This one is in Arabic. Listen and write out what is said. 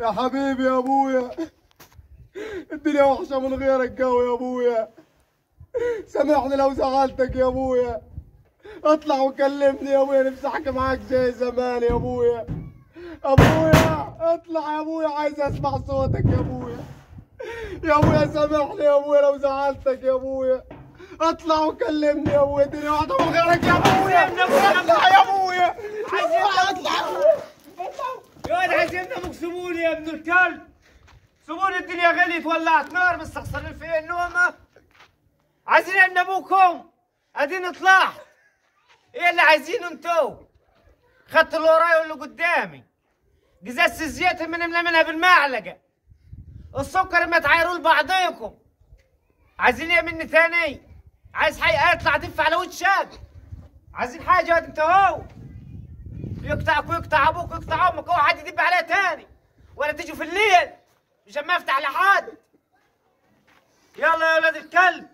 يا حبيبي يا ابويا، الدنيا وحشه من غيرك قوي يا ابويا. سامحني لو زعلتك يا ابويا. اطلع وكلمني يا ابويا، نفسي احكي معاك زي زمان يا ابويا. ابويا اطلع يا ابويا، عايز اسمع صوتك يا ابويا. يا ابويا سامحني يا ابويا لو زعلتك يا ابويا. اطلع وكلمني يا ابويا، الدنيا واحده من غيرك يا ابويا. اطلع يا ابويا، اطلع. يا ولد عايزين نمك سيبوني يا ابن الكلب. سيبوني، الدنيا غليت ولعت نار مستخسرين فيا النومه. عايزين يا ابوكم اديني طلعت. ايه اللي عايزينه انتو؟ خدت اللي ورايا واللي قدامي. قزاز الزيت منها بالمعلقه. السكر ما تعايروا لبعضيكم. عايزين ايه مني ثاني؟ عايز حي اطلع دف على وشك. عايزين حاجه انت هو. يقطعك ويقطع ابوك ويقطع امك، اوعى حد يدب عليها تاني ولا تيجوا في الليل مش ما افتح لحد. يلا يا ولاد الكلب.